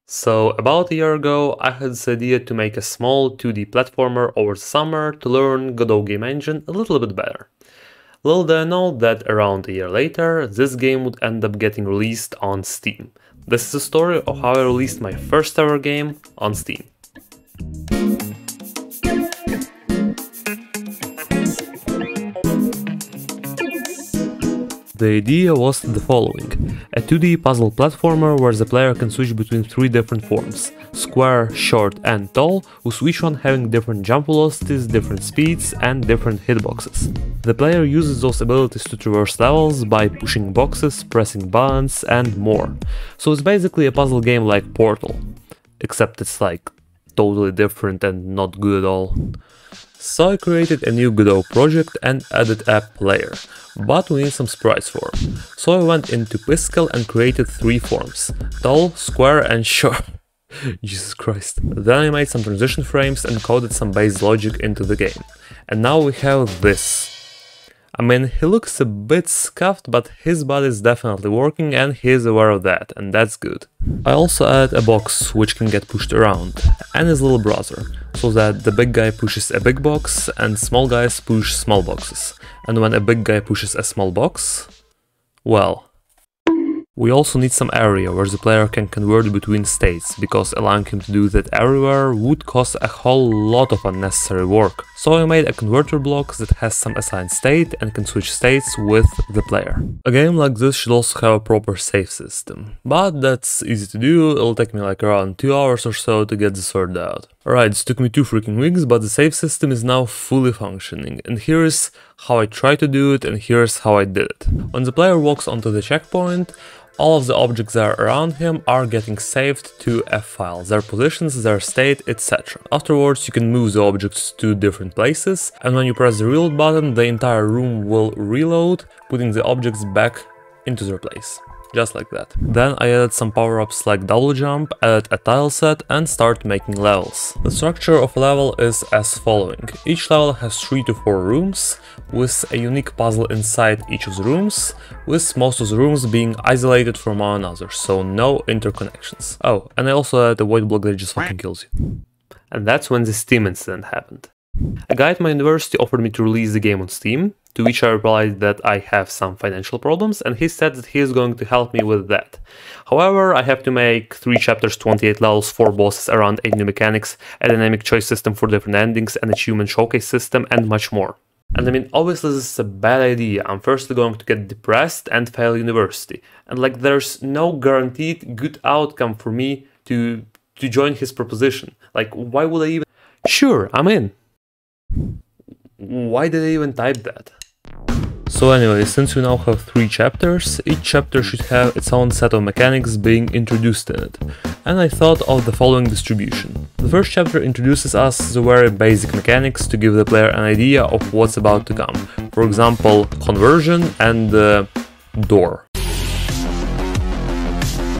So about a year ago, I had this idea to make a small 2D platformer over the summer to learn Godot game engine a little bit better. Little did I know that around a year later, this game would end up getting released on Steam. This is the story of how I released my first ever game on Steam. The idea was the following: a 2D puzzle platformer where the player can switch between three different forms: square, short and tall, with each one having different jump velocities, different speeds and different hitboxes. The player uses those abilities to traverse levels by pushing boxes, pressing buttons and more. So it's basically a puzzle game like Portal, except it's like totally different and not good at all. So I created a new Godot project and added a player, but we need some sprites for him. So I went into Piskel and created three forms: tall, square and short. Jesus Christ. Then I made some transition frames and coded some base logic into the game. And now we have this. I mean, he looks a bit scuffed, but his body is definitely working and he is aware of that, and that's good. I also added a box which can get pushed around, and his little brother, so that the big guy pushes a big box and small guys push small boxes. And when a big guy pushes a small box, well... We also need some area where the player can convert between states, because allowing him to do that everywhere would cost a whole lot of unnecessary work. So I made a converter block that has some assigned state and can switch states with the player. A game like this should also have a proper save system, but that's easy to do. It'll take me like around 2 hours or so to get this sorted out. Alright, this took me 2 freaking weeks, but the save system is now fully functioning, and here's how I tried to do it and here's how I did it. When the player walks onto the checkpoint, all of the objects that are around him are getting saved to a file, their positions, their state, etc. Afterwards you can move the objects to different places, and when you press the reload button, the entire room will reload, putting the objects back into their place. Just like that. Then I added some power-ups like double jump, added a tile set and started making levels. The structure of a level is as following. Each level has 3 to 4 rooms, with a unique puzzle inside each of the rooms, with most of the rooms being isolated from one another, so no interconnections. Oh, and I also added a white block that just fucking kills you. And that's when the Steam incident happened. A guy at my university offered me to release the game on Steam, to which I replied that I have some financial problems, and he said that he is going to help me with that. However, I have to make 3 chapters, 28 levels, 4 bosses, around 8 new mechanics, a dynamic choice system for different endings, an achievement showcase system, and much more. And I mean, obviously this is a bad idea. I'm firstly going to get depressed and fail university. And like, there's no guaranteed good outcome for me to join his proposition. Like, why would I even... Sure, I'm in. Why did I even type that? So anyway, since we now have 3 chapters, each chapter should have its own set of mechanics being introduced in it. And I thought of the following distribution. The first chapter introduces us the very basic mechanics to give the player an idea of what's about to come. For example, conversion and door.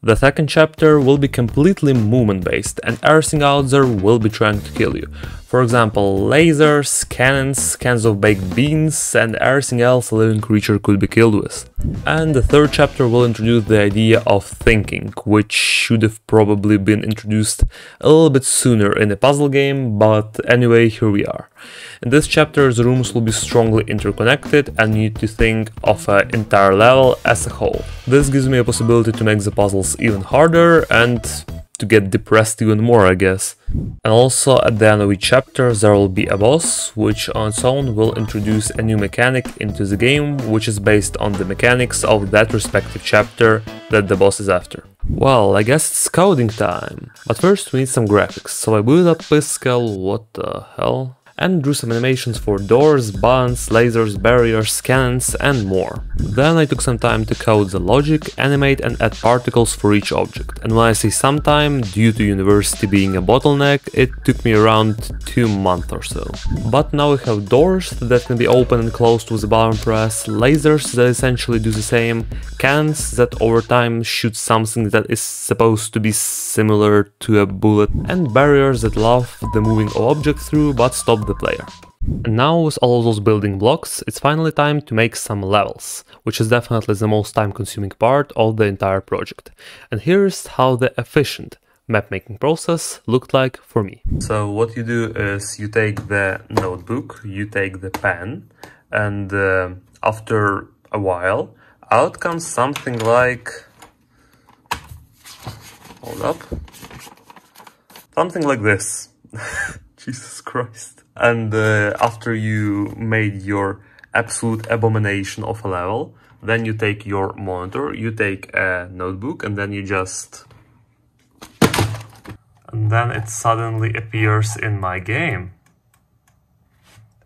The second chapter will be completely movement based, and everything out there will be trying to kill you. For example, lasers, cannons, cans of baked beans, and everything else a living creature could be killed with. And the third chapter will introduce the idea of thinking, which should have probably been introduced a little bit sooner in a puzzle game, but anyway, here we are. In this chapter, the rooms will be strongly interconnected and you need to think of an entire level as a whole. This gives me a possibility to make the puzzles even harder and to get depressed even more, I guess. And also at the end of each chapter there will be a boss, which on its own will introduce a new mechanic into the game, which is based on the mechanics of that respective chapter that the boss is after. Well, I guess it's coding time. But first we need some graphics, so I booted up Piskel, what the hell? And drew some animations for doors, buttons, lasers, barriers, cannons and more. Then I took some time to code the logic, animate and add particles for each object. And when I say some time, due to university being a bottleneck, it took me around 2 months or so. But now we have doors that can be opened and closed with a button press, lasers that essentially do the same, cannons that over time shoot something that is supposed to be similar to a bullet, and barriers that allow the moving of object through but stop the player. And now with all of those building blocks, it's finally time to make some levels, which is definitely the most time consuming part of the entire project. And here's how the efficient, map making process looked like for me. So what you do is you take the notebook, you take the pen, and after a while out comes something like, hold up, something like this. Jesus Christ. And after you made your absolute abomination of a level, then you take your monitor, you take a notebook, and then you just... And then it suddenly appears in my game.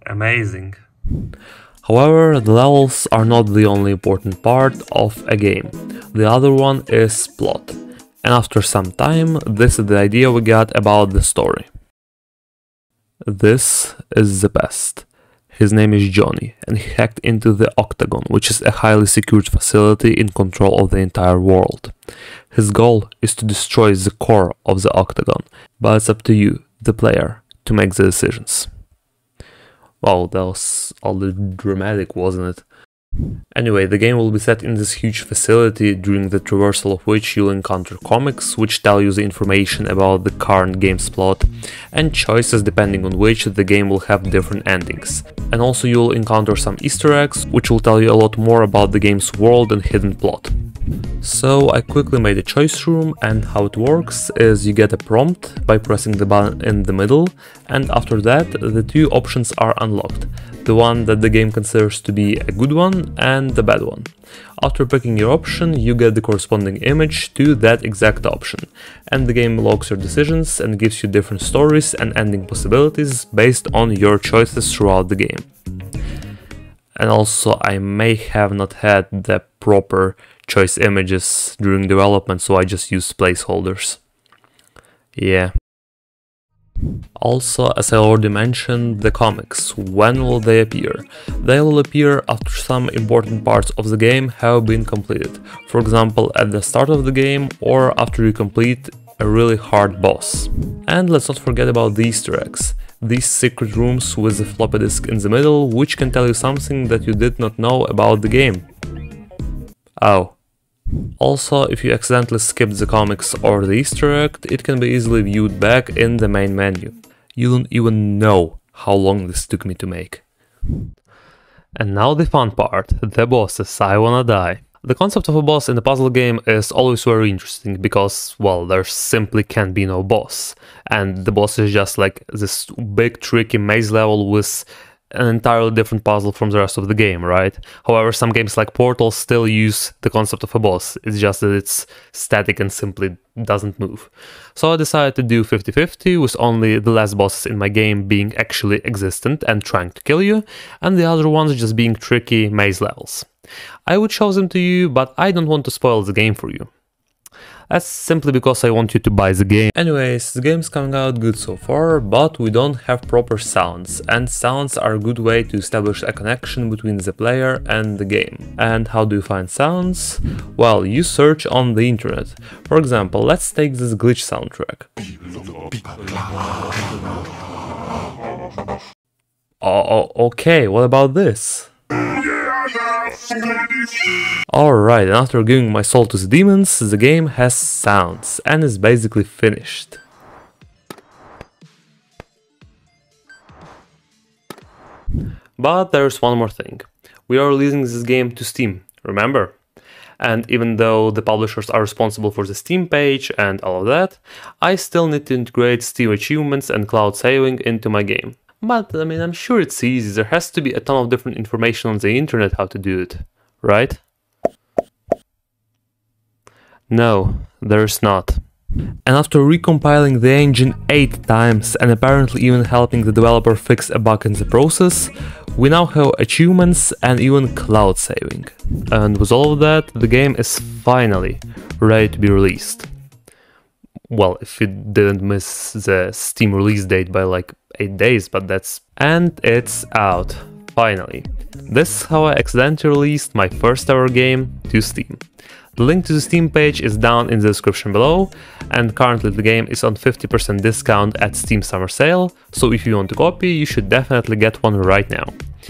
Amazing. However, the levels are not the only important part of a game. The other one is plot. And after some time, this is the idea we got about the story. This is the Pest. His name is Johnny, and he hacked into the Octagon, which is a highly secured facility in control of the entire world. His goal is to destroy the core of the Octagon, but it's up to you, the player, to make the decisions. Wow, that was all dramatic, wasn't it? Anyway, the game will be set in this huge facility, during the traversal of which you'll encounter comics, which tell you the information about the current game's plot, and choices depending on which the game will have different endings. And also you'll encounter some Easter eggs, which will tell you a lot more about the game's world and hidden plot. So I quickly made a choice room, and how it works is you get a prompt by pressing the button in the middle, and after that the two options are unlocked. The one that the game considers to be a good one and the bad one. After picking your option, you get the corresponding image to that exact option, and the game logs your decisions and gives you different stories and ending possibilities based on your choices throughout the game. And also, I may have not had the proper choice images during development, so I just used placeholders. Yeah. Also, as I already mentioned, the comics, when will they appear? They will appear after some important parts of the game have been completed. For example, at the start of the game or after you complete a really hard boss. And let's not forget about the Easter eggs. These secret rooms with the floppy disk in the middle, which can tell you something that you did not know about the game. Oh. Also, if you accidentally skipped the comics or the Easter egg, it can be easily viewed back in the main menu. You don't even know how long this took me to make. And now the fun part, the bosses. I wanna die. The concept of a boss in a puzzle game is always very interesting because, well, there simply can be no boss. And the boss is just like this big tricky maze level with an entirely different puzzle from the rest of the game, right? However, some games like Portal still use the concept of a boss, it's just that it's static and simply doesn't move. So I decided to do 50-50, with only the last bosses in my game being actually existent and trying to kill you, and the other ones just being tricky maze levels. I would show them to you, but I don't want to spoil the game for you. That's simply because I want you to buy the game. Anyways, the game's coming out good so far, but we don't have proper sounds, and sounds are a good way to establish a connection between the player and the game. And how do you find sounds? Well, you search on the internet. For example, let's take this glitch soundtrack. Oh, okay, what about this? Alright, and after giving my soul to the demons, the game has sounds and is basically finished. But there's one more thing. We are releasing this game to Steam, remember? And even though the publishers are responsible for the Steam page and all of that, I still need to integrate Steam achievements and cloud saving into my game. But, I mean, I'm sure it's easy. There has to be a ton of different information on the internet how to do it, right? No, there's not. And after recompiling the engine 8 times and apparently even helping the developer fix a bug in the process, we now have achievements and even cloud saving. And with all of that, the game is finally ready to be released. Well, if you didn't miss the Steam release date by like 8 days, but that's... And it's out, finally. This is how I accidentally released my first ever game to Steam. The link to the Steam page is down in the description below, and currently the game is on 50% discount at Steam Summer Sale, so if you want to copy, you should definitely get one right now.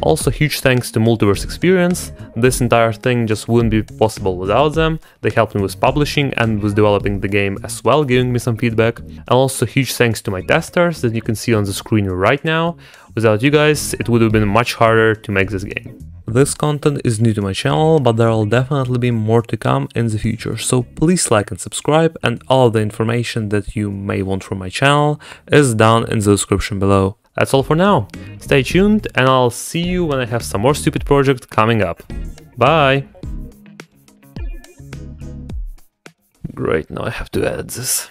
Also, huge thanks to Multiverse Experience. This entire thing just wouldn't be possible without them. They helped me with publishing and with developing the game as well, giving me some feedback. And also huge thanks to my testers that you can see on the screen right now. Without you guys, it would have been much harder to make this game. This content is new to my channel, but there will definitely be more to come in the future, so please like and subscribe, and all of the information that you may want from my channel is down in the description below. That's all for now. Stay tuned, and I'll see you when I have some more stupid project coming up. Bye! Great, now I have to edit this.